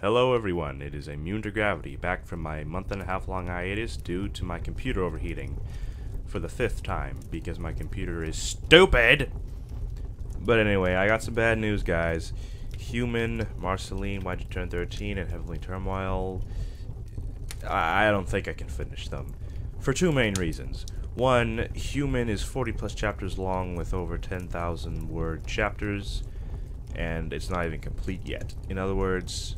Hello everyone, it is Immune to Gravity, back from my month-and-a-half long hiatus due to my computer overheating for the 5th time, because my computer is stupid! But anyway, I got some bad news, guys. Human, Marceline, Why'd You Turn 13, and Heavenly Turmoil, I don't think I can finish them. For two main reasons. One, Human is 40 plus chapters long with over 10,000 word chapters, and it's not even complete yet. In other words,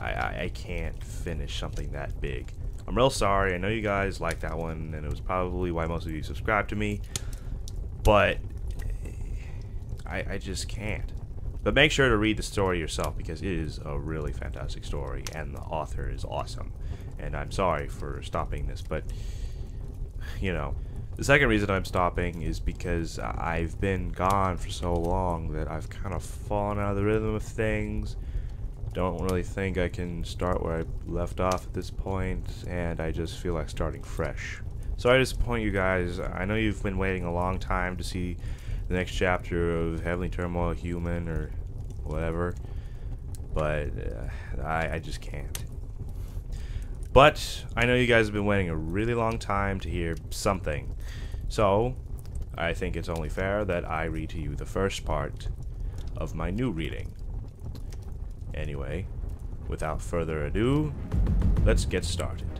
I can't finish something that big. I'm real sorry. I know you guys like that one, and it was probably why most of you subscribed to me, but I just can't. But make sure to read the story yourself, because it is a really fantastic story, and the author is awesome. And I'm sorry for stopping this, but, you know. The second reason I'm stopping is because I've been gone for so long that I've kind of fallen out of the rhythm of things. Don't really think I can start where I left off at this point, and I just feel like starting fresh. Sorry to disappoint you guys. I know you've been waiting a long time to see the next chapter of Heavenly Turmoil Human or whatever, but I just can't. But I know you guys have been waiting a really long time to hear something, so I think it's only fair that I read to you the first part of my new reading. Anyway, without further ado, let's get started.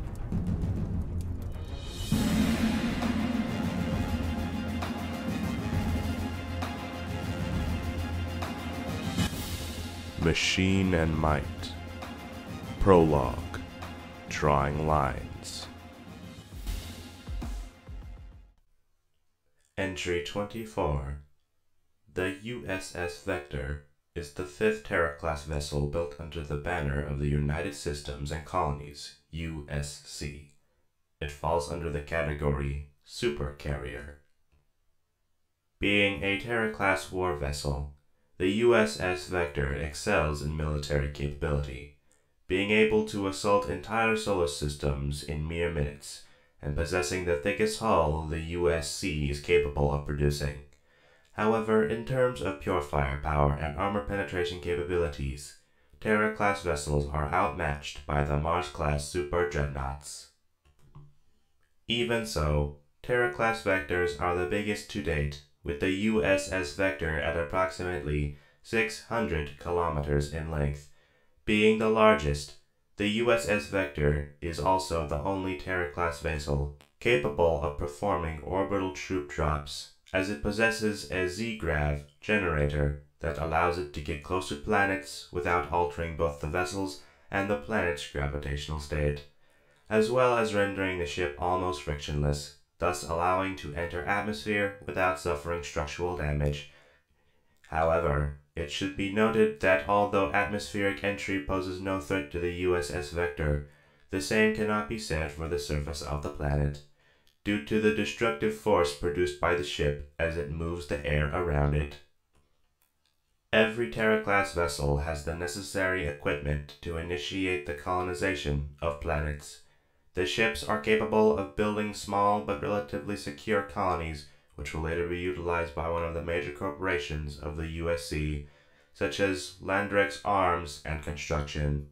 Machine and Might. Prologue. Drawing Lines. Entry 24. The USS Vector is the 5th Terra-class vessel built under the banner of the United Systems and Colonies, USC. It falls under the category Supercarrier. Being a Terra-class war vessel, the USS Vector excels in military capability, being able to assault entire solar systems in mere minutes, and possessing the thickest hull the USC is capable of producing. However, in terms of pure firepower and armor penetration capabilities, Terra-class vessels are outmatched by the Mars-class super dreadnoughts. Even so, Terra-class Vectors are the biggest to date, with the USS Vector at approximately 600 kilometers in length. Being the largest, the USS Vector is also the only Terra-class vessel capable of performing orbital troop drops, as it possesses a Z-grav generator that allows it to get close to planets without altering both the vessel's and the planet's gravitational state, as well as rendering the ship almost frictionless, thus allowing to enter atmosphere without suffering structural damage. However, it should be noted that although atmospheric entry poses no threat to the USS Vector, the same cannot be said for the surface of the planet, due to the destructive force produced by the ship as it moves the air around it. Every Terra-class vessel has the necessary equipment to initiate the colonization of planets. The ships are capable of building small but relatively secure colonies which will later be utilized by one of the major corporations of the USC, such as Landrex Arms and Construction.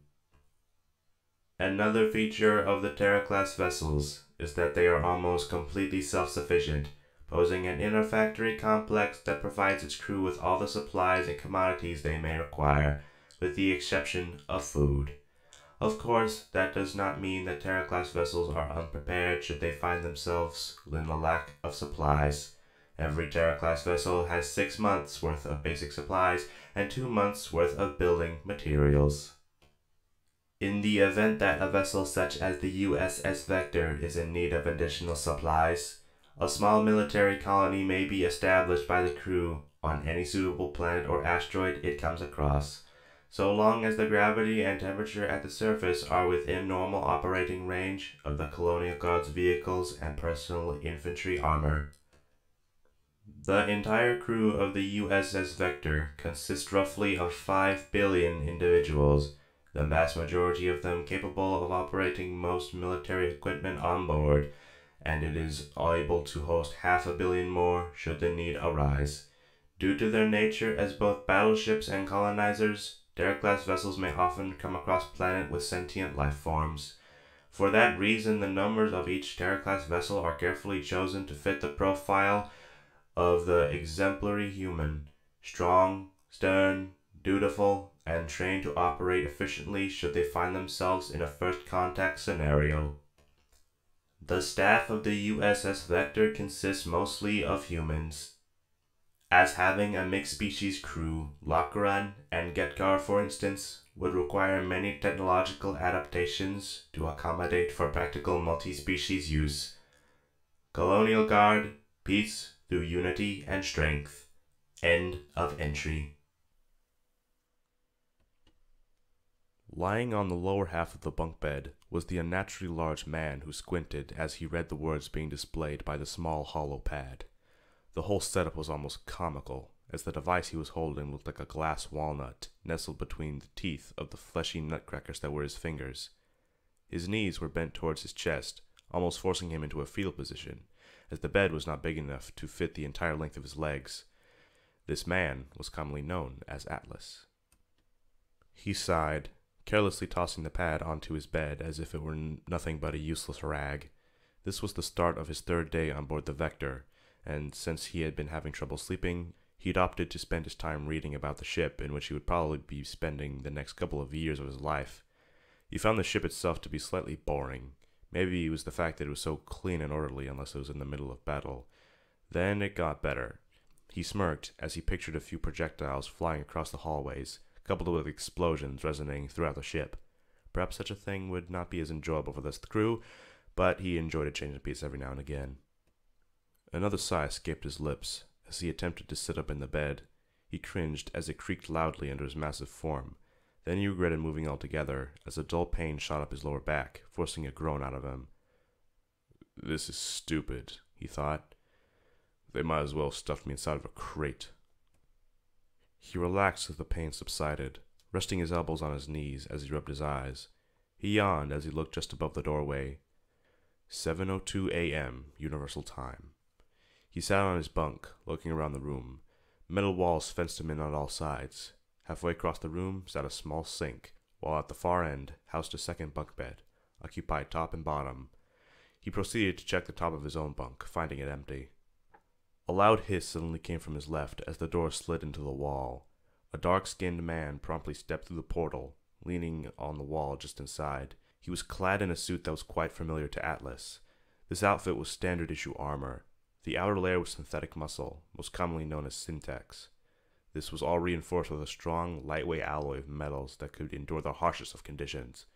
Another feature of the Terra-class vessels is that they are almost completely self-sufficient, posing an inner factory complex that provides its crew with all the supplies and commodities they may require, with the exception of food. Of course, that does not mean that Terra-class vessels are unprepared should they find themselves in a lack of supplies. Every Terra-class vessel has 6 months' worth of basic supplies and 2 months' worth of building materials. In the event that a vessel such as the USS Vector is in need of additional supplies, a small military colony may be established by the crew on any suitable planet or asteroid it comes across, so long as the gravity and temperature at the surface are within normal operating range of the Colonial Guard's vehicles and personal infantry armor. The entire crew of the USS Vector consists roughly of 5 billion individuals, the vast majority of them capable of operating most military equipment on board, and it is able to host 500 million more should the need arise. Due to their nature as both battleships and colonizers, Derek-class vessels may often come across planets with sentient life forms. For that reason, the numbers of each Derek-class vessel are carefully chosen to fit the profile of the exemplary human, strong, stern, dutiful, and trained to operate efficiently should they find themselves in a first contact scenario. The staff of the USS Vector consists mostly of humans. As having a mixed species crew, Lockeran and Getkar, for instance, would require many technological adaptations to accommodate for practical multi-species use. Colonial Guard, peace through unity and strength. End of entry. Lying on the lower half of the bunk bed was the unnaturally large man who squinted as he read the words being displayed by the small hollow pad. The whole setup was almost comical, as the device he was holding looked like a glass walnut nestled between the teeth of the fleshy nutcrackers that were his fingers. His knees were bent towards his chest, almost forcing him into a fetal position, as the bed was not big enough to fit the entire length of his legs. This man was commonly known as Atlas. He sighed, carelessly tossing the pad onto his bed as if it were nothing but a useless rag. This was the start of his third day on board the Vector, and since he had been having trouble sleeping, he'd opted to spend his time reading about the ship in which he would probably be spending the next couple of years of his life. He found the ship itself to be slightly boring. Maybe it was the fact that it was so clean and orderly unless it was in the middle of battle. Then it got better. He smirked as he pictured a few projectiles flying across the hallways, coupled with explosions resonating throughout the ship. Perhaps such a thing would not be as enjoyable for the crew, but he enjoyed a change of pace every now and again. Another sigh escaped his lips as he attempted to sit up in the bed. He cringed as it creaked loudly under his massive form. Then he regretted moving altogether as a dull pain shot up his lower back, forcing a groan out of him. "This is stupid," he thought. "They might as well have stuffed me inside of a crate." He relaxed as the pain subsided, resting his elbows on his knees as he rubbed his eyes. He yawned as he looked just above the doorway. 7:02 a.m. Universal Time. He sat on his bunk, looking around the room. Metal walls fenced him in on all sides. Halfway across the room sat a small sink, while at the far end housed a second bunk bed, occupied top and bottom. He proceeded to check the top of his own bunk, finding it empty. A loud hiss suddenly came from his left as the door slid into the wall. A dark-skinned man promptly stepped through the portal, leaning on the wall just inside. He was clad in a suit that was quite familiar to Atlas. This outfit was standard-issue armor. The outer layer was synthetic muscle, most commonly known as syntax. This was all reinforced with a strong, lightweight alloy of metals that could endure the harshest of conditions.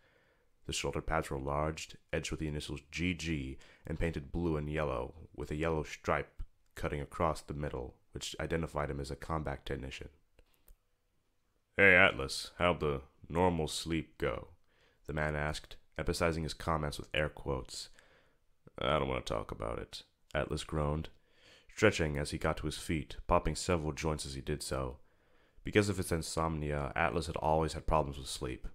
The shoulder pads were large, edged with the initials GG, and painted blue and yellow, with a yellow stripe cutting across the middle, which identified him as a combat technician. "Hey, Atlas, how'd the normal sleep go?" the man asked, emphasizing his comments with air quotes. "I don't want to talk about it," Atlas groaned, stretching as he got to his feet, popping several joints as he did so. Because of his insomnia, Atlas had always had problems with sleep.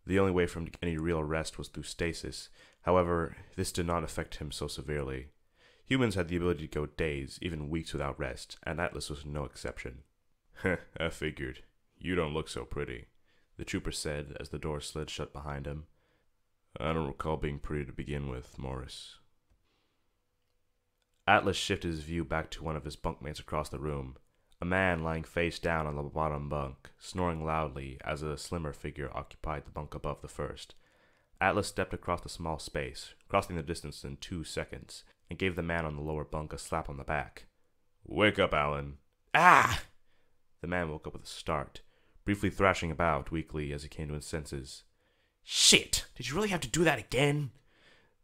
The only way for him to get any real rest was through stasis. However, this did not affect him so severely. Humans had the ability to go days, even weeks without rest, and Atlas was no exception. "I figured. You don't look so pretty," the trooper said as the door slid shut behind him. "I don't recall being pretty to begin with, Morris." Atlas shifted his view back to one of his bunkmates across the room, a man lying face down on the bottom bunk, snoring loudly as a slimmer figure occupied the bunk above the first. Atlas stepped across the small space, crossing the distance in 2 seconds, and gave the man on the lower bunk a slap on the back. "Wake up, Alan." "Ah!" The man woke up with a start, briefly thrashing about weakly as he came to his senses. "Shit! Did you really have to do that again?"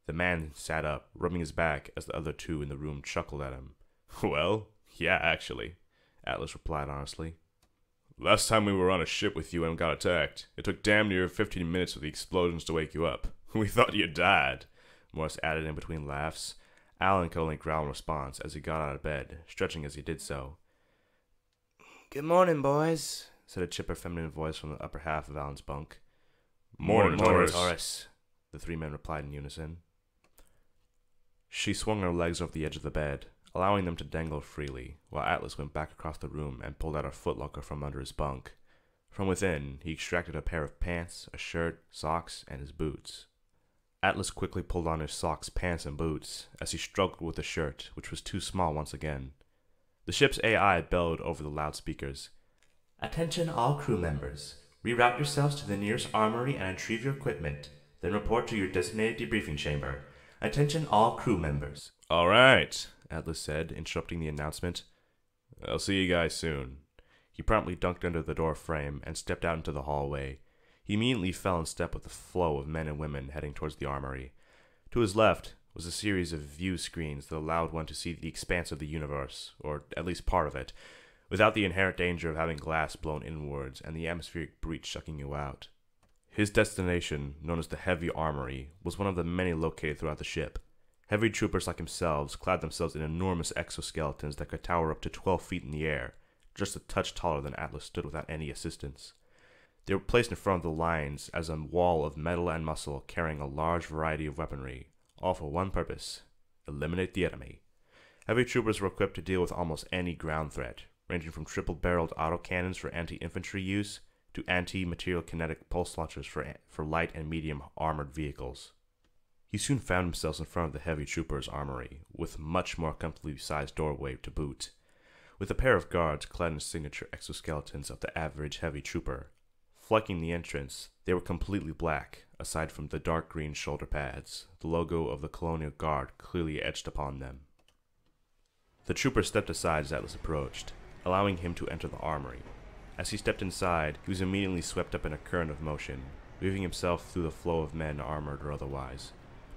The man sat up, rubbing his back as the other two in the room chuckled at him. "Well, yeah, actually," Atlas replied honestly. "Last time we were on a ship with you and got attacked, it took damn near 15 minutes with the explosions to wake you up. We thought you died," Morris added in between laughs. Alan could only growl in response as he got out of bed, stretching as he did so. "Good morning, boys," said a chipper feminine voice from the upper half of Alan's bunk. Morning, Taurus," the 3 men replied in unison. She swung her legs over the edge of the bed, allowing them to dangle freely, while Atlas went back across the room and pulled out a footlocker from under his bunk. From within, he extracted a pair of pants, a shirt, socks, and his boots. Atlas quickly pulled on his socks, pants, and boots as he struggled with the shirt, which was too small once again. The ship's AI bellowed over the loudspeakers. "Attention all crew members. Reroute yourselves to the nearest armory and retrieve your equipment. Then report to your designated debriefing chamber. Attention all crew members." "All right," Atlas said, interrupting the announcement. "I'll see you guys soon." He promptly ducked under the door frame and stepped out into the hallway. He immediately fell in step with the flow of men and women heading towards the armory. To his left was a series of view screens that allowed one to see the expanse of the universe, or at least part of it, without the inherent danger of having glass blown inwards and the atmospheric breach sucking you out. His destination, known as the Heavy Armory, was one of the many located throughout the ship. Heavy troopers like themselves clad themselves in enormous exoskeletons that could tower up to 12 feet in the air, just a touch taller than Atlas stood without any assistance. They were placed in front of the lines as a wall of metal and muscle carrying a large variety of weaponry, all for one purpose: eliminate the enemy. Heavy troopers were equipped to deal with almost any ground threat, ranging from triple-barreled autocannons for anti-infantry use to anti-material kinetic pulse launchers for light and medium armored vehicles. He soon found himself in front of the heavy trooper's armory, with much more comfortably sized doorway to boot. With a pair of guards clad in signature exoskeletons of the average heavy trooper, flanking the entrance, they were completely black, aside from the dark green shoulder pads, the logo of the Colonial Guard clearly etched upon them. The trooper stepped aside as Atlas approached, allowing him to enter the armory. As he stepped inside, he was immediately swept up in a current of motion, weaving himself through the flow of men armored or otherwise.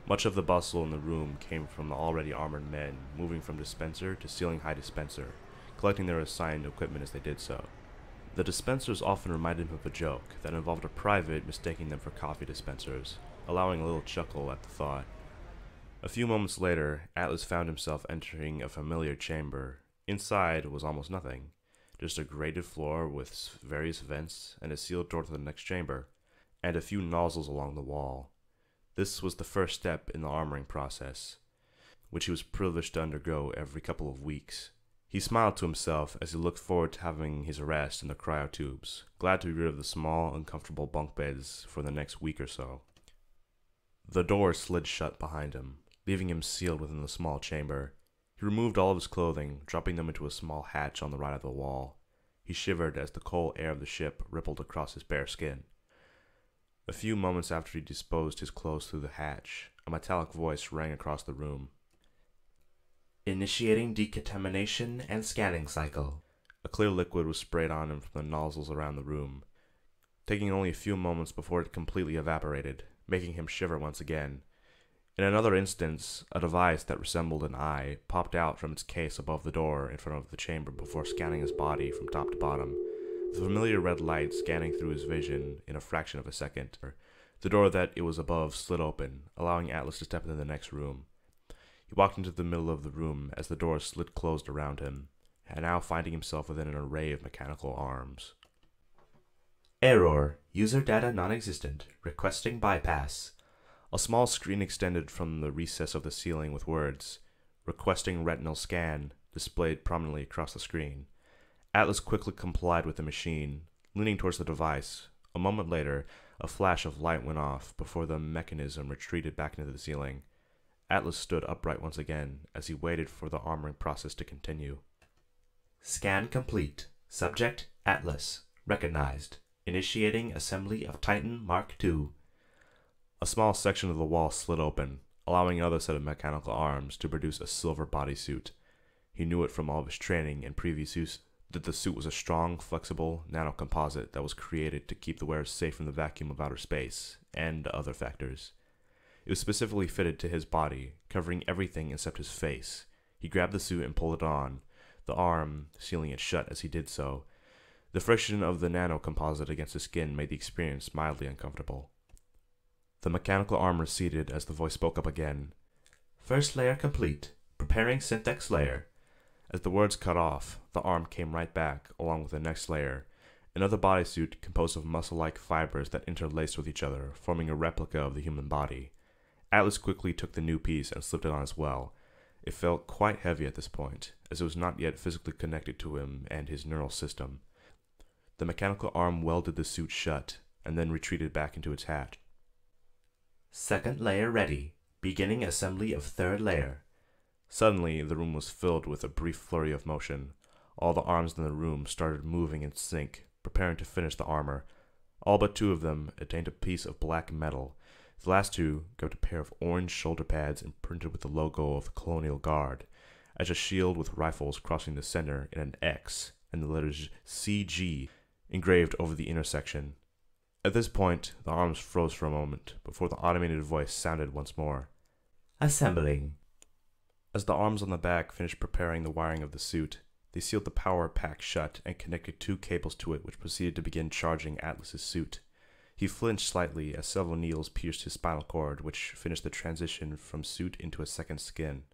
Much of the bustle in the room came from the already armored men, moving from dispenser to ceiling-high dispenser, collecting their assigned equipment as they did so. The dispensers often reminded him of a joke that involved a private mistaking them for coffee dispensers, allowing a little chuckle at the thought. A few moments later, Atlas found himself entering a familiar chamber. Inside was almost nothing, just a grated floor with various vents and a sealed door to the next chamber, and a few nozzles along the wall. This was the first step in the armoring process, which he was privileged to undergo every couple of weeks. He smiled to himself as he looked forward to having his rest in the cryotubes, glad to be rid of the small, uncomfortable bunk beds for the next week or so. The door slid shut behind him, leaving him sealed within the small chamber. He removed all of his clothing, dropping them into a small hatch on the right of the wall. He shivered as the cold air of the ship rippled across his bare skin. A few moments after he disposed his clothes through the hatch, a metallic voice rang across the room. "Initiating decontamination and scanning cycle." A clear liquid was sprayed on him from the nozzles around the room, taking only a few moments before it completely evaporated, making him shiver once again. In another instance, a device that resembled an eye popped out from its case above the door in front of the chamber before scanning his body from top to bottom, the familiar red light scanning through his vision in a fraction of a second. The door that it was above slid open, allowing Atlas to step into the next room. He walked into the middle of the room as the door slid closed around him, and now finding himself within an array of mechanical arms. "Error. User data non-existent. Requesting bypass." A small screen extended from the recess of the ceiling with words, "Requesting retinal scan," displayed prominently across the screen. Atlas quickly complied with the machine, leaning towards the device. A moment later, a flash of light went off before the mechanism retreated back into the ceiling. Atlas stood upright once again as he waited for the armoring process to continue. "Scan complete. Subject, Atlas. Recognized. Initiating assembly of Titan Mark II." A small section of the wall slid open, allowing another set of mechanical arms to produce a silver bodysuit. He knew it from all of his training and previous use that the suit was a strong, flexible nanocomposite that was created to keep the wearer safe from the vacuum of outer space, and other factors. It was specifically fitted to his body, covering everything except his face. He grabbed the suit and pulled it on, the arm sealing it shut as he did so. The friction of the nanocomposite against his skin made the experience mildly uncomfortable. The mechanical arm receded as the voice spoke up again. "First layer complete. Preparing synthex layer." As the words cut off, the arm came right back, along with the next layer, another bodysuit composed of muscle-like fibers that interlaced with each other, forming a replica of the human body. Atlas quickly took the new piece and slipped it on as well. It felt quite heavy at this point, as it was not yet physically connected to him and his neural system. The mechanical arm welded the suit shut, and then retreated back into its hatch. Second layer ready. Beginning assembly of third layer. Suddenly, the room was filled with a brief flurry of motion. All the arms in the room started moving in sync, preparing to finish the armor. All but two of them attained a piece of black metal. The last two grabbed a pair of orange shoulder pads imprinted with the logo of the Colonial Guard, as a shield with rifles crossing the center in an X and the letters CG engraved over the intersection. At this point, the arms froze for a moment before the automated voice sounded once more. Assembling. As the arms on the back finished preparing the wiring of the suit, they sealed the power pack shut and connected two cables to it, which proceeded to begin charging Atlas's suit. He flinched slightly as several needles pierced his spinal cord, which finished the transition from suit into a second skin.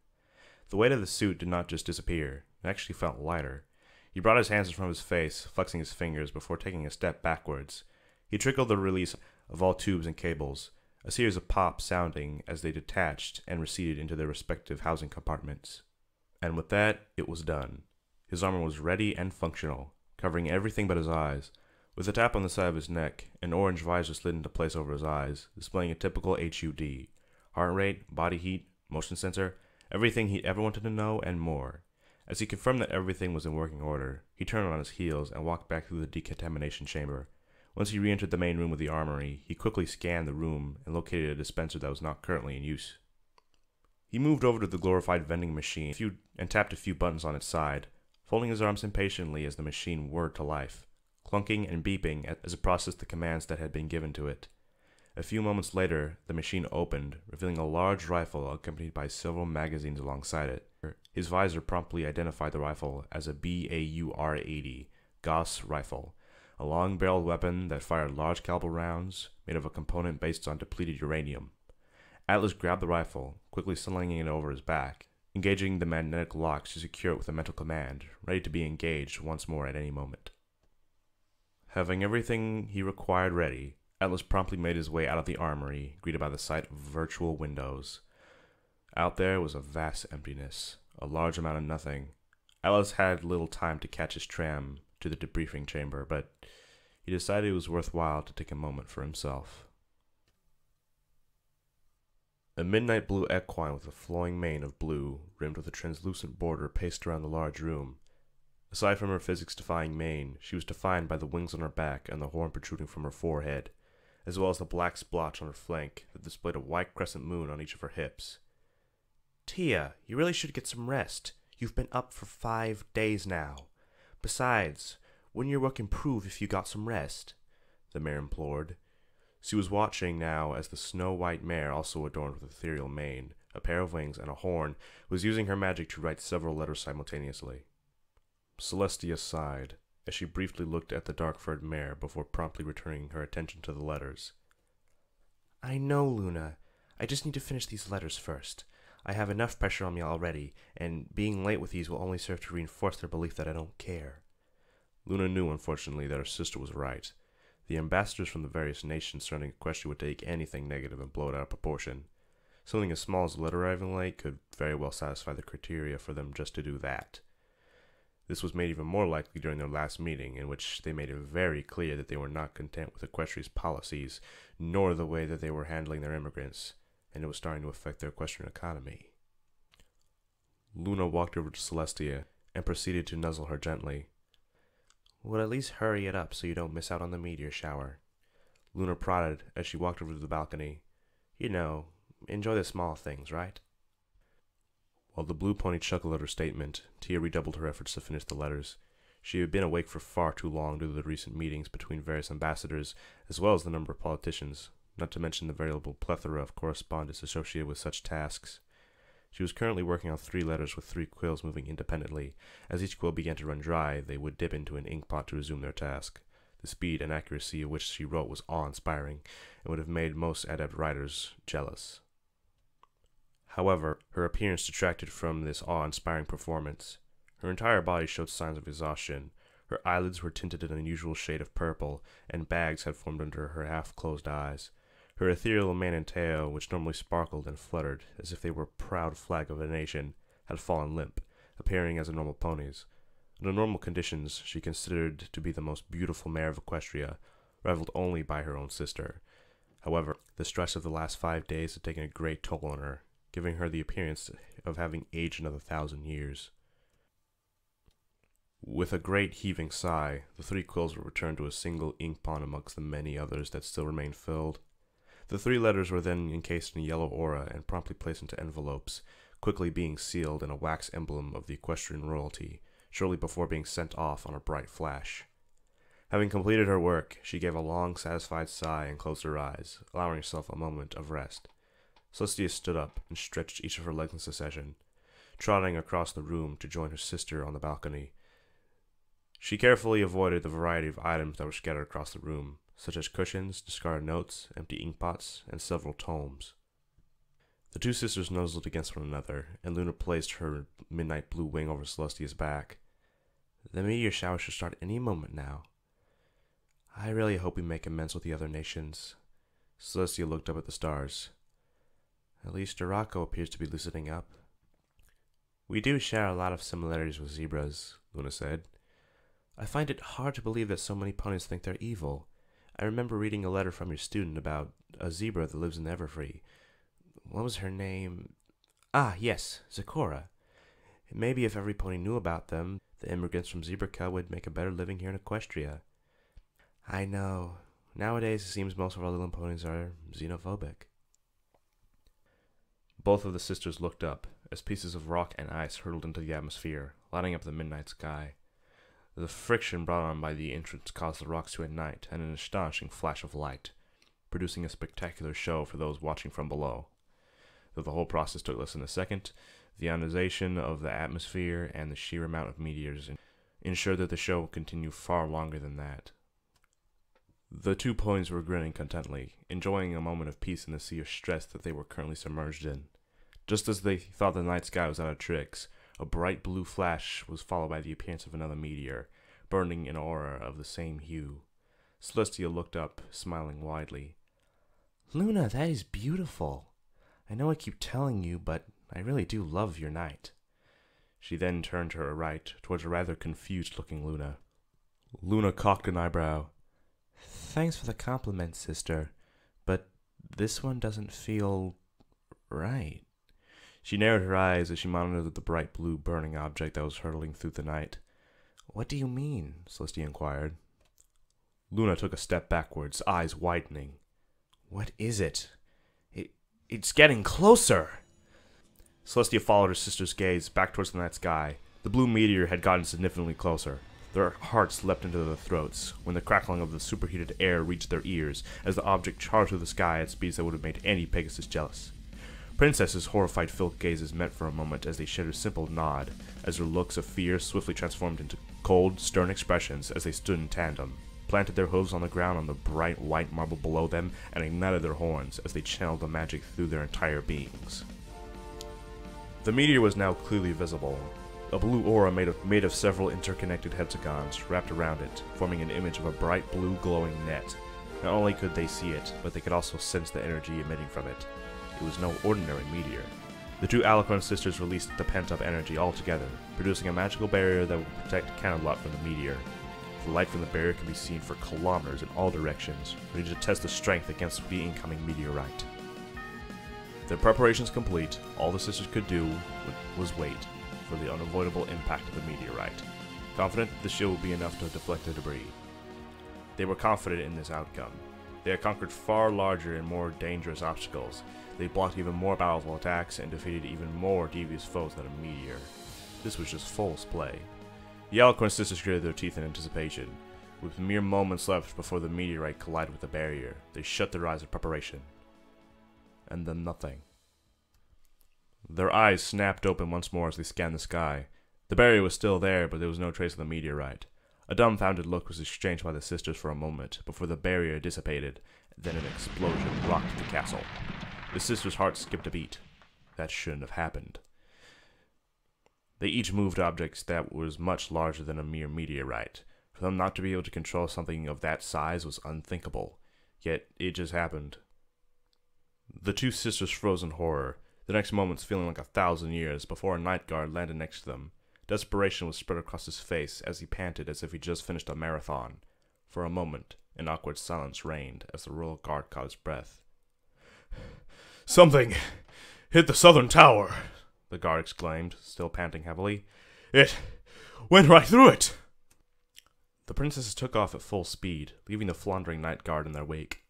The weight of the suit did not just disappear, it actually felt lighter. He brought his hands in front of his face, flexing his fingers before taking a step backwards. He triggered the release of all tubes and cables, a series of pops sounding as they detached and receded into their respective housing compartments. And with that, it was done. His armor was ready and functional, covering everything but his eyes. With a tap on the side of his neck, an orange visor slid into place over his eyes, displaying a typical HUD. Heart rate, body heat, motion sensor, everything he ever wanted to know and more. As he confirmed that everything was in working order, he turned on his heels and walked back through the decontamination chamber. Once he re-entered the main room of the armory, he quickly scanned the room and located a dispenser that was not currently in use. He moved over to the glorified vending machine and tapped a few buttons on its side, folding his arms impatiently as the machine whirred to life, clunking and beeping as it processed the commands that had been given to it. A few moments later, the machine opened, revealing a large rifle accompanied by several magazines alongside it. His visor promptly identified the rifle as a BAUR-80 Gauss rifle, a long-barreled weapon that fired large-caliber rounds made of a component based on depleted uranium. Atlas grabbed the rifle, quickly slinging it over his back, engaging the magnetic locks to secure it with a mental command, ready to be engaged once more at any moment. Having everything he required ready, Atlas promptly made his way out of the armory, greeted by the sight of virtual windows. Out there was a vast emptiness, a large amount of nothing. Atlas had little time to catch his tram to the debriefing chamber, but he decided it was worthwhile to take a moment for himself. A midnight blue equine with a flowing mane of blue, rimmed with a translucent border, paced around the large room. Aside from her physics-defying mane, she was defined by the wings on her back and the horn protruding from her forehead, as well as the black splotch on her flank that displayed a white crescent moon on each of her hips. "Tia, you really should get some rest. You've been up for 5 days now. Besides, wouldn't your work improve if you got some rest?" the mare implored. She was watching now as the snow-white mare, also adorned with ethereal mane, a pair of wings, and a horn, was using her magic to write several letters simultaneously. Celestia sighed as she briefly looked at the dark-furred mare before promptly returning her attention to the letters. "I know, Luna. I just need to finish these letters first. I have enough pressure on me already, and being late with these will only serve to reinforce their belief that I don't care." Luna knew, unfortunately, that her sister was right. The ambassadors from the various nations surrounding Equestria would take anything negative and blow it out of proportion. Something as small as a letter arriving late could very well satisfy the criteria for them just to do that. This was made even more likely during their last meeting, in which they made it very clear that they were not content with Equestria's policies, nor the way that they were handling their immigrants, and it was starting to affect their Equestrian economy. Luna walked over to Celestia and proceeded to nuzzle her gently. "Well, at least hurry it up so you don't miss out on the meteor shower." Luna prodded as she walked over to the balcony. "You know, enjoy the small things, right?" While the blue pony chuckled at her statement, Tia redoubled her efforts to finish the letters. She had been awake for far too long due to the recent meetings between various ambassadors, as well as the number of politicians, not to mention the veritable plethora of correspondence associated with such tasks. She was currently working on 3 letters with 3 quills moving independently. As each quill began to run dry, they would dip into an ink pot to resume their task. The speed and accuracy of which she wrote was awe-inspiring, and would have made most adept writers jealous. However, her appearance detracted from this awe-inspiring performance. Her entire body showed signs of exhaustion. Her eyelids were tinted an unusual shade of purple, and bags had formed under her half-closed eyes. Her ethereal mane and tail, which normally sparkled and fluttered as if they were a proud flag of a nation, had fallen limp, appearing as a normal pony's. Under normal conditions, she considered to be the most beautiful mare of Equestria, rivaled only by her own sister. However, the stress of the last 5 days had taken a great toll on her, giving her the appearance of having aged another 1,000 years. With a great heaving sigh, the 3 quills were returned to a single ink pond amongst the many others that still remained filled. The 3 letters were then encased in a yellow aura and promptly placed into envelopes, quickly being sealed in a wax emblem of the equestrian royalty, shortly before being sent off on a bright flash. Having completed her work, she gave a long, satisfied sigh and closed her eyes, allowing herself a moment of rest. Celestia stood up and stretched each of her legs in succession, trotting across the room to join her sister on the balcony. She carefully avoided the variety of items that were scattered across the room, such as cushions, discarded notes, empty inkpots, and several tomes. The 2 sisters nuzzled against one another, and Luna placed her midnight blue wing over Celestia's back. The meteor shower should start any moment now. I really hope we make amends with the other nations. Celestia looked up at the stars. At least Duraco appears to be loosening up. We do share a lot of similarities with zebras, Luna said. I find it hard to believe that so many ponies think they're evil. I remember reading a letter from your student about a zebra that lives in Everfree. What was her name? Ah, yes, Zecora. Maybe if every pony knew about them, the immigrants from ZebraCA would make a better living here in Equestria. I know. Nowadays, it seems most of our little ponies are xenophobic. Both of the sisters looked up, as pieces of rock and ice hurtled into the atmosphere, lighting up the midnight sky. The friction brought on by the entrance caused the rocks to ignite, and an astonishing flash of light, producing a spectacular show for those watching from below. Though the whole process took less than a second, the ionization of the atmosphere and the sheer amount of meteors ensured that the show would continue far longer than that. The 2 ponies were grinning contentedly, enjoying a moment of peace in the sea of stress that they were currently submerged in. Just as they thought the night sky was out of tricks, a bright blue flash was followed by the appearance of another meteor, burning an aura of the same hue. Celestia looked up, smiling widely. Luna, that is beautiful. I know I keep telling you, but I really do love your night. She then turned to her right, towards a rather confused-looking Luna. Luna cocked an eyebrow. Thanks for the compliment, sister, but this one doesn't feel right. She narrowed her eyes as she monitored the bright blue burning object that was hurtling through the night. What do you mean? Celestia inquired. Luna took a step backwards, eyes widening. What is it? It's getting closer! Celestia followed her sister's gaze back towards the night sky. The blue meteor had gotten significantly closer. Their hearts leapt into their throats when the crackling of the superheated air reached their ears as the object charged through the sky at speeds that would have made any Pegasus jealous. Princess's horrified filled gazes met for a moment as they shared a simple nod, as their looks of fear swiftly transformed into cold, stern expressions as they stood in tandem, planted their hooves on the ground on the bright white marble below them, and ignited their horns as they channeled the magic through their entire beings. The meteor was now clearly visible. A blue aura made of several interconnected hexagons wrapped around it, forming an image of a bright blue glowing net. Not only could they see it, but they could also sense the energy emitting from it. It was no ordinary meteor. The 2 Alicorn sisters released the pent-up energy altogether, producing a magical barrier that would protect Canterlot from the meteor. The light from the barrier could be seen for kilometers in all directions, ready to test the strength against the incoming meteorite. Their preparations complete, all the sisters could do was wait for the unavoidable impact of the meteorite, confident that the shield would be enough to deflect the debris. They were confident in this outcome. They had conquered far larger and more dangerous obstacles. They blocked even more powerful attacks and defeated even more devious foes than a meteor. This was just fool's play. The Alicorn sisters gritted their teeth in anticipation. With mere moments left before the meteorite collided with the barrier, they shut their eyes in preparation. And then nothing. Their eyes snapped open once more as they scanned the sky. The barrier was still there, but there was no trace of the meteorite. A dumbfounded look was exchanged by the sisters for a moment before the barrier dissipated, then an explosion rocked the castle. The sisters' hearts skipped a beat. That shouldn't have happened. They each moved objects that was much larger than a mere meteorite. For them not to be able to control something of that size was unthinkable. Yet it just happened. The 2 sisters froze in horror, the next moments feeling like 1,000 years before a night guard landed next to them. Desperation was spread across his face as he panted as if he just finished a marathon. For a moment, an awkward silence reigned as the royal guard caught his breath. "Something hit the southern tower," the guard exclaimed, still panting heavily. "It went right through it." The princesses took off at full speed, leaving the floundering night guard in their wake.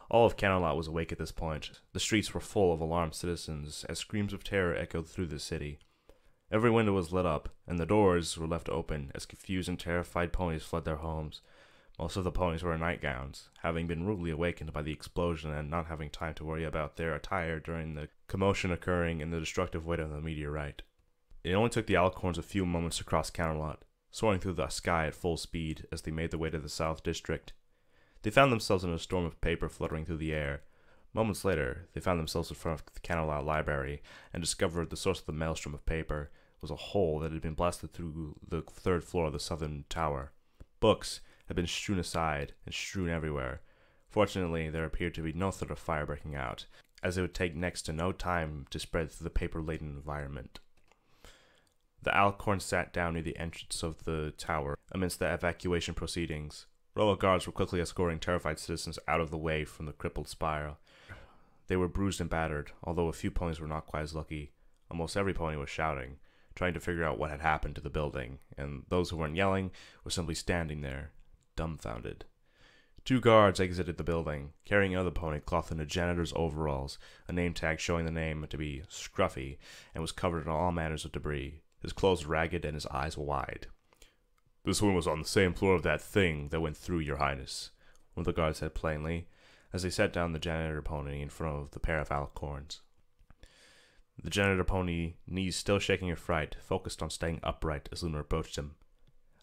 All of Camelot was awake at this point. The streets were full of alarmed citizens as screams of terror echoed through the city. Every window was lit up, and the doors were left open as confused and terrified ponies fled their homes. Most of the ponies were in nightgowns, having been rudely awakened by the explosion and not having time to worry about their attire during the commotion occurring in the destructive weight of the meteorite. It only took the Alcorns a few moments to cross Camelot, soaring through the sky at full speed as they made their way to the South District. They found themselves in a storm of paper fluttering through the air. Moments later, they found themselves in front of the Camelot Library and discovered the source of the maelstrom of paper was a hole that had been blasted through the third floor of the southern tower. Books had been strewn aside and strewn everywhere. Fortunately, there appeared to be no threat of fire breaking out, as it would take next to no time to spread through the paper-laden environment. The Alcorn sat down near the entrance of the tower amidst the evacuation proceedings. Royal guards were quickly escorting terrified citizens out of the way from the crippled spire. They were bruised and battered, although a few ponies were not quite as lucky. Almost every pony was shouting, trying to figure out what had happened to the building, and those who weren't yelling were simply standing there, dumbfounded. 2 guards exited the building, carrying another pony clothed in a janitor's overalls, a name tag showing the name to be Scruffy, and was covered in all manners of debris, his clothes ragged and his eyes wide. "This one was on the same floor of that thing that went through, Your Highness," one of the guards said plainly, as they set down the janitor pony in front of the pair of Alcorns. The janitor pony, knees still shaking in fright, focused on staying upright as Luna approached him.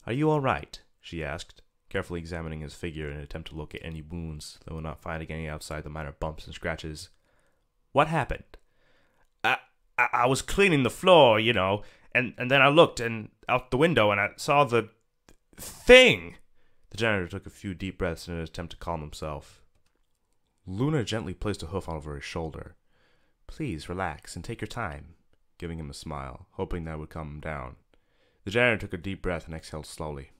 "Are you all right?" she asked, carefully examining his figure in an attempt to locate any wounds, though not finding any outside the minor bumps and scratches. "What happened?" I was cleaning the floor, you know, and then I looked out the window and I saw the thing." The janitor took a few deep breaths in an attempt to calm himself. Luna gently placed a hoof over his shoulder. "Please relax and take your time," giving him a smile, hoping that would calm him down. The janitor took a deep breath and exhaled slowly.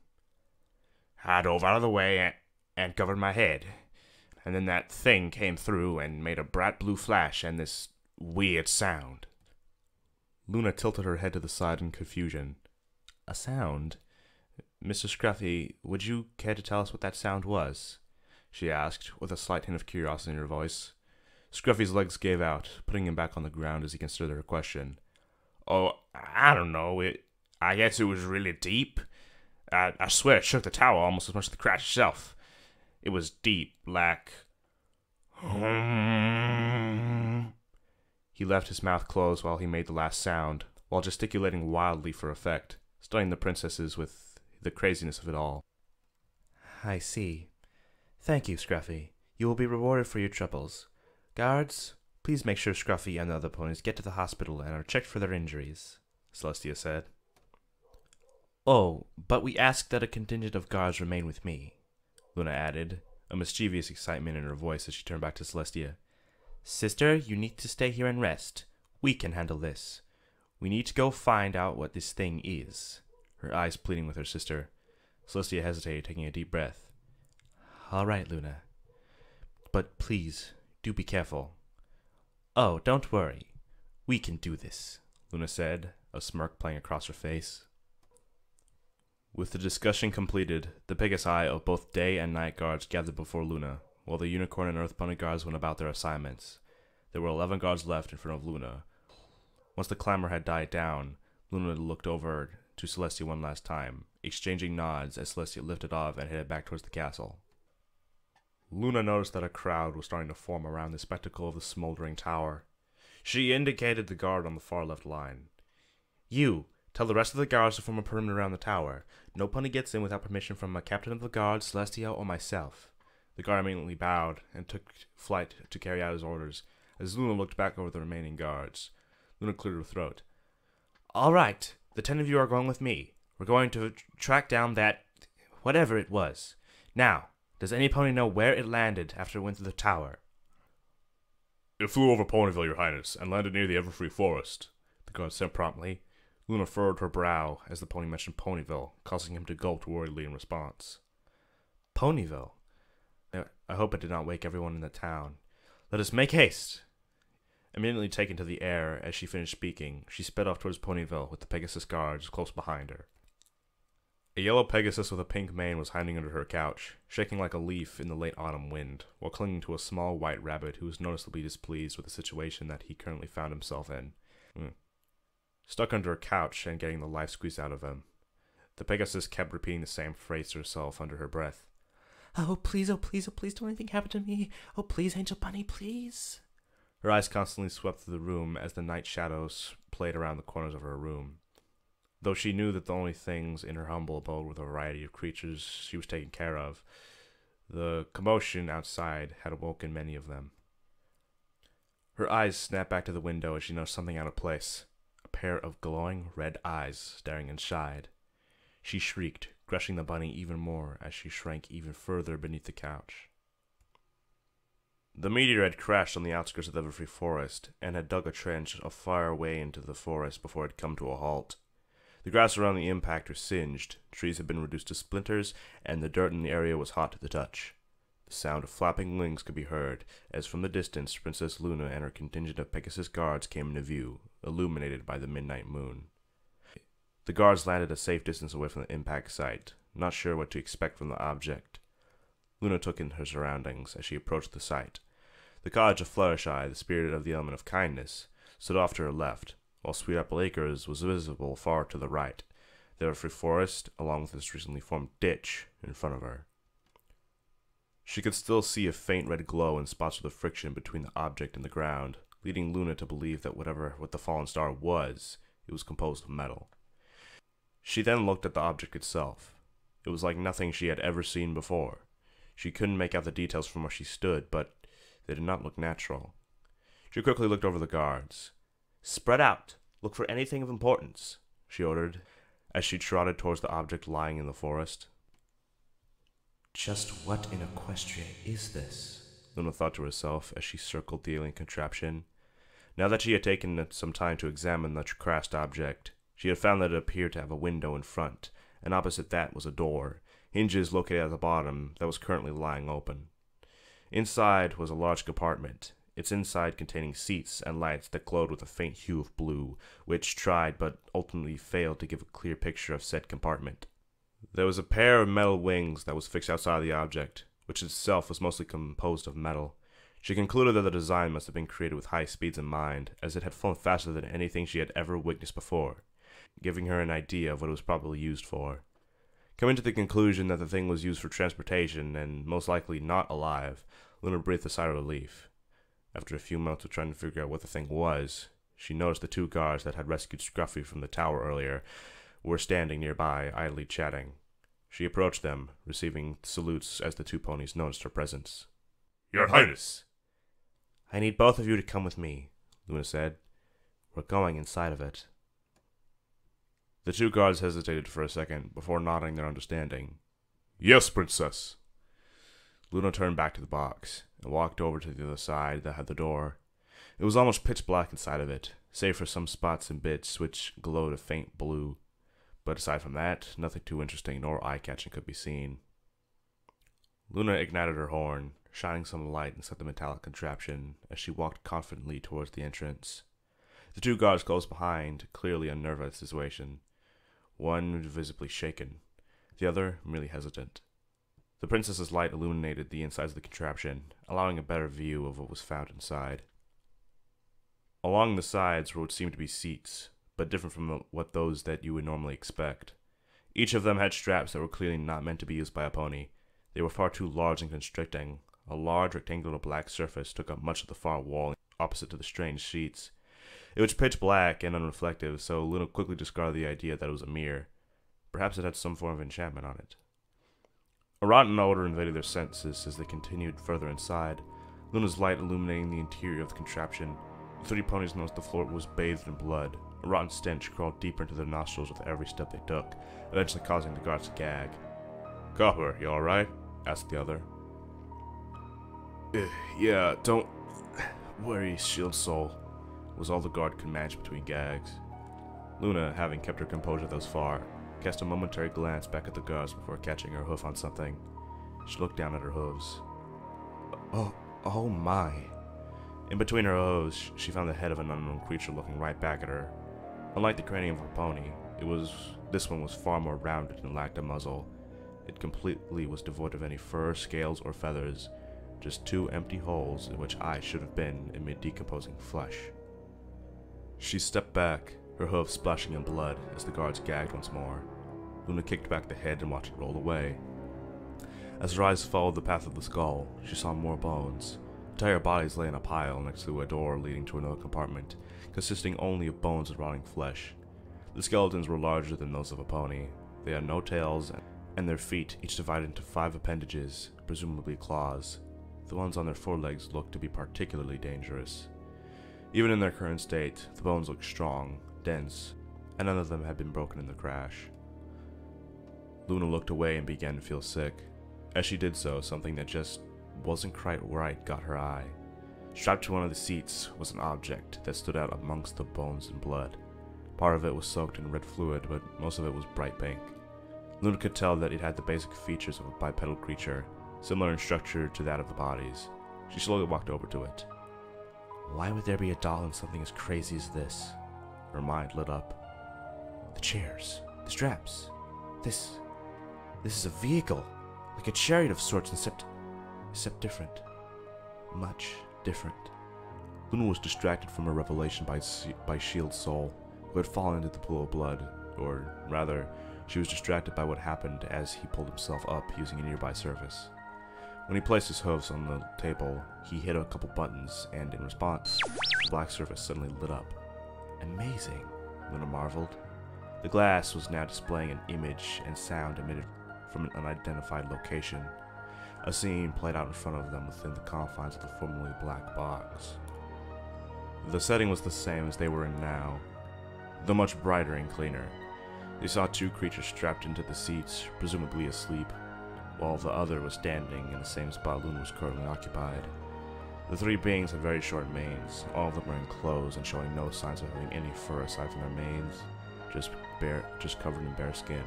"I dove out of the way and covered my head, and then that thing came through and made a bright blue flash and this weird sound." Luna tilted her head to the side in confusion. "A sound? Mr. Scruffy, would you care to tell us what that sound was?" she asked, with a slight hint of curiosity in her voice. Scruffy's legs gave out, putting him back on the ground as he considered her question. "Oh, I don't know. I guess it was really deep. I swear it shook the tower almost as much as the crash itself. It was deep, like..." He left his mouth closed while he made the last sound, while gesticulating wildly for effect, stunning the princesses with the craziness of it all. "I see. Thank you, Scruffy. You will be rewarded for your troubles. Guards, please make sure Scruffy and the other ponies get to the hospital and are checked for their injuries," Celestia said. "Oh, but we ask that a contingent of guards remain with me," Luna added, a mischievous excitement in her voice as she turned back to Celestia. "Sister, you need to stay here and rest. We can handle this. We need to go find out what this thing is," her eyes pleading with her sister. Celestia hesitated, taking a deep breath. "All right, Luna. But please, do be careful." "Oh, don't worry. We can do this," Luna said, a smirk playing across her face. With the discussion completed, the Pegasi of both day and night guards gathered before Luna, while the Unicorn and Earth Pony guards went about their assignments. There were 11 guards left in front of Luna. Once the clamor had died down, Luna looked over to Celestia one last time, exchanging nods as Celestia lifted off and headed back towards the castle. Luna noticed that a crowd was starting to form around the spectacle of the smoldering tower. She indicated the guard on the far left line. "You, tell the rest of the guards to form a perimeter around the tower. No pony gets in without permission from a captain of the guard, Celestia, or myself." The guard immediately bowed and took flight to carry out his orders. As Luna looked back over the remaining guards, Luna cleared her throat. "All right, the 10 of you are going with me. We're going to track down that... whatever it was. Now, does any pony know where it landed after it went through the tower?" "It flew over Ponyville, Your Highness, and landed near the Everfree Forest," the guard said promptly. Luna furrowed her brow as the pony mentioned Ponyville, causing him to gulp worriedly in response. Ponyville? I hope it did not wake everyone in the town. Let us make haste! Immediately taken to the air as she finished speaking, she sped off towards Ponyville with the Pegasus guards close behind her. A yellow Pegasus with a pink mane was hiding under her couch, shaking like a leaf in the late autumn wind, while clinging to a small white rabbit who was noticeably displeased with the situation that he currently found himself in. Stuck under a couch and getting the life squeezed out of him, the Pegasus kept repeating the same phrase to herself under her breath. Oh, please, oh, please, oh, please, don't anything happen to me. Oh, please, Angel Bunny, please. Her eyes constantly swept through the room as the night shadows played around the corners of her room. Though she knew that the only things in her humble abode were the variety of creatures she was taking care of, the commotion outside had awoken many of them. Her eyes snapped back to the window as she noticed something out of place. A pair of glowing red eyes staring inside. She shrieked, crushing the bunny even more as she shrank even further beneath the couch. The meteor had crashed on the outskirts of the Everfree Forest and had dug a trench far away into the forest before it had come to a halt. The grass around the impact was singed, trees had been reduced to splinters, and the dirt in the area was hot to the touch. The sound of flapping wings could be heard, as from the distance Princess Luna and her contingent of Pegasus guards came into view, illuminated by the midnight moon. The guards landed a safe distance away from the impact site, not sure what to expect from the object. Luna took in her surroundings as she approached the site. The cottage of Fluttershy, the spirit of the element of kindness, stood off to her left, while Sweet Apple Acres was visible far to the right, the Everfree Forest, along with its recently formed ditch, in front of her. She could still see a faint red glow in spots of the friction between the object and the ground, leading Luna to believe that what the fallen star was, it was composed of metal. She then looked at the object itself. It was like nothing she had ever seen before. She couldn't make out the details from where she stood, but they did not look natural. She quickly looked over the guards. Spread out. Look for anything of importance, she ordered, as she trotted towards the object lying in the forest. Just what in Equestria is this? Luna thought to herself as she circled the alien contraption. Now that she had taken some time to examine the crashed object, she had found that it appeared to have a window in front, and opposite that was a door, hinges located at the bottom, that was currently lying open. Inside was a large compartment, its inside containing seats and lights that glowed with a faint hue of blue, which tried but ultimately failed to give a clear picture of said compartment. There was a pair of metal wings that was fixed outside the object, which itself was mostly composed of metal. She concluded that the design must have been created with high speeds in mind, as it had flown faster than anything she had ever witnessed before, giving her an idea of what it was probably used for. Coming to the conclusion that the thing was used for transportation, and most likely not alive, Luna breathed a sigh of relief. After a few moments of trying to figure out what the thing was, she noticed the two guards that had rescued Scruffy from the tower earlier were standing nearby, idly chatting. She approached them, receiving salutes as the two ponies noticed her presence. Your Highness! I need both of you to come with me, Luna said. We're going inside of it. The two guards hesitated for a second before nodding their understanding. Yes, Princess. Luna turned back to the box and walked over to the other side that had the door. It was almost pitch black inside of it, save for some spots and bits which glowed a faint blue. But aside from that, nothing too interesting nor eye-catching could be seen. Luna ignited her horn, shining some light inside the metallic contraption as she walked confidently towards the entrance. The two guards close behind, clearly unnerved by the situation. One visibly shaken, the other merely hesitant. The princess's light illuminated the insides of the contraption, allowing a better view of what was found inside. Along the sides were what seemed to be seats, but different from what those that you would normally expect. Each of them had straps that were clearly not meant to be used by a pony. They were far too large and constricting. A large rectangular black surface took up much of the far wall opposite to the strange seats. It was pitch black and unreflective, so Luna quickly discarded the idea that it was a mirror. Perhaps it had some form of enchantment on it. A rotten odor invaded their senses as they continued further inside, Luna's light illuminating the interior of the contraption. The three ponies noticed the floor was bathed in blood. A rotten stench crawled deeper into their nostrils with every step they took, eventually causing the guards to gag. Copper, you alright? Asked the other. Yeah, don't worry, Shield Soul, was all the guard could manage between gags. Luna, having kept her composure thus far, cast a momentary glance back at the guards before catching her hoof on something. She looked down at her hooves. Oh my. In between her hooves, she found the head of an unknown creature looking right back at her. Unlike the cranium of a pony, this one was far more rounded and lacked a muzzle. It completely was devoid of any fur, scales, or feathers, just two empty holes in which eyes should have been amid decomposing flesh. She stepped back, her hooves splashing in blood as the guards gagged once more. Luna kicked back the head and watched it roll away. As her eyes followed the path of the skull, she saw more bones. Entire bodies lay in a pile next to a door leading to another compartment, consisting only of bones and rotting flesh. The skeletons were larger than those of a pony. They had no tails, and their feet each divided into 5 appendages, presumably claws. The ones on their forelegs looked to be particularly dangerous. Even in their current state, the bones looked strong, dense, and none of them had been broken in the crash. Luna looked away and began to feel sick. As she did so, something that just wasn't quite right got her eye. Strapped to one of the seats was an object that stood out amongst the bones and blood. Part of it was soaked in red fluid, but most of it was bright pink. Luna could tell that it had the basic features of a bipedal creature, similar in structure to that of the bodies. She slowly walked over to it. Why would there be a doll in something as crazy as this? Her mind lit up. The chairs, the straps. This is a vehicle, like a chariot of sorts, except different. Much different. Luna was distracted from her revelation by Shield's soul, who had fallen into the pool of blood, or rather, she was distracted by what happened as he pulled himself up using a nearby surface. When he placed his hooves on the table, he hit a couple buttons, and in response, the black surface suddenly lit up. Amazing, Luna marveled. The glass was now displaying an image and sound emitted from an unidentified location. A scene played out in front of them within the confines of the formerly black box. The setting was the same as they were in now, though much brighter and cleaner. They saw 2 creatures strapped into the seats, presumably asleep, while the other was standing in the same spot Luna was currently occupied. The 3 beings had very short manes, all of them wearing clothes and showing no signs of having any fur aside from their manes, just covered in bare skin.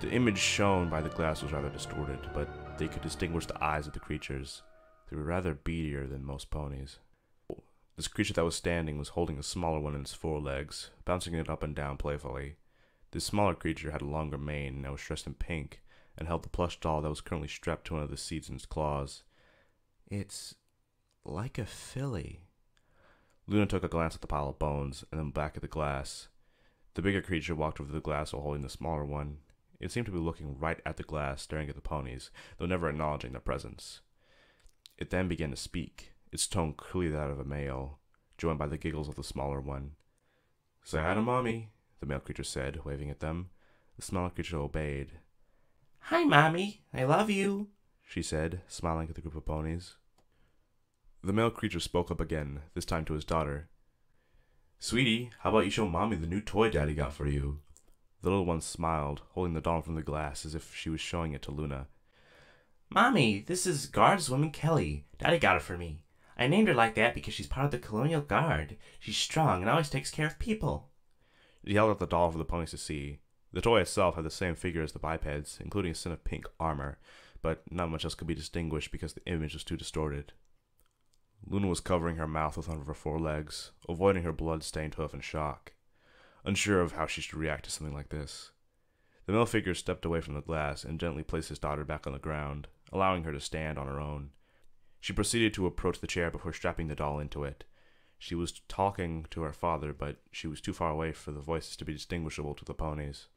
The image shown by the glass was rather distorted, but they could distinguish the eyes of the creatures. They were rather beadier than most ponies. This creature that was standing was holding a smaller one in its forelegs, bouncing it up and down playfully. This smaller creature had a longer mane and was dressed in pink, and held the plush doll that was currently strapped to one of the seats in its claws. It's like a filly. Luna took a glance at the pile of bones, and then back at the glass. The bigger creature walked over to the glass while holding the smaller one. It seemed to be looking right at the glass, staring at the ponies, though never acknowledging their presence. It then began to speak, its tone clearly that of a male, joined by the giggles of the smaller one. "Say hi to Mommy," the male creature said, waving at them. The smaller creature obeyed. "Hi, Mommy. I love you," she said, smiling at the group of ponies. The male creature spoke up again, this time to his daughter. "Sweetie, how about you show Mommy the new toy Daddy got for you?" The little one smiled, holding the doll from the glass as if she was showing it to Luna. "Mommy, this is KriegorMKII. Daddy got it for me. I named her like that because she's part of the Colonial Guard. She's strong and always takes care of people." He held out the doll for the ponies to see. The toy itself had the same figure as the bipeds, including a set of pink armor, but not much else could be distinguished because the image was too distorted. Luna was covering her mouth with one of her forelegs, avoiding her blood-stained hoof in shock, unsure of how she should react to something like this. The male figure stepped away from the glass and gently placed his daughter back on the ground, allowing her to stand on her own. She proceeded to approach the chair before strapping the doll into it. She was talking to her father, but she was too far away for the voices to be distinguishable to the ponies.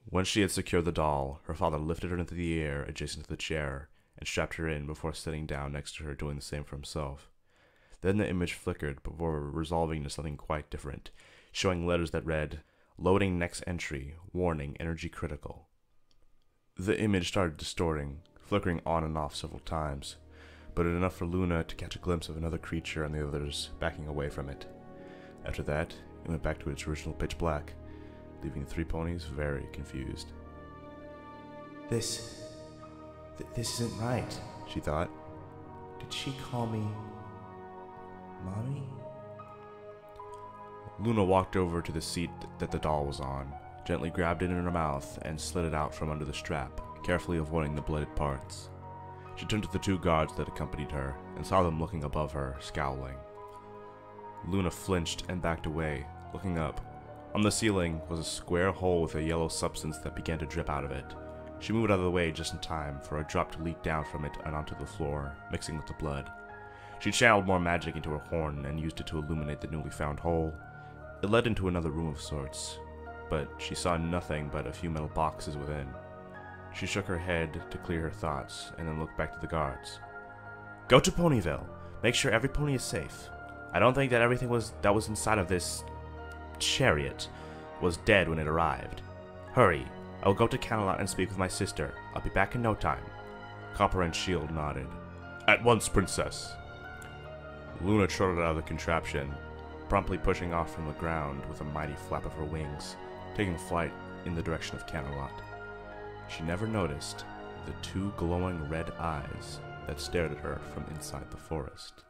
Once she had secured the doll, her father lifted her into the air adjacent to the chair and strapped her in before sitting down next to her, doing the same for himself. Then the image flickered before resolving into something quite different, showing letters that read, "Loading next entry, warning, energy critical." The image started distorting, flickering on and off several times, but enough for Luna to catch a glimpse of another creature and the others backing away from it. After that, it went back to its original pitch black, leaving the 3 ponies very confused. This isn't right, she thought. Did she call me Mommy? Luna walked over to the seat that the doll was on, gently grabbed it in her mouth, and slid it out from under the strap, carefully avoiding the blooded parts. She turned to the 2 guards that accompanied her, and saw them looking above her, scowling. Luna flinched and backed away, looking up. On the ceiling was a square hole with a yellow substance that began to drip out of it. She moved out of the way just in time for a drop to leak down from it and onto the floor, mixing with the blood. She channeled more magic into her horn and used it to illuminate the newly found hole. It led into another room of sorts, but she saw nothing but a few metal boxes within. She shook her head to clear her thoughts, and then looked back to the guards. "Go to Ponyville. Make sure every pony is safe. I don't think that everything that was inside of this chariot was dead when it arrived. Hurry. I will go to Camelot and speak with my sister. I'll be back in no time." Copper and Shield nodded. "At once, Princess." Luna trotted out of the contraption, promptly pushing off from the ground with a mighty flap of her wings, taking flight in the direction of Camelot. She never noticed the 2 glowing red eyes that stared at her from inside the forest.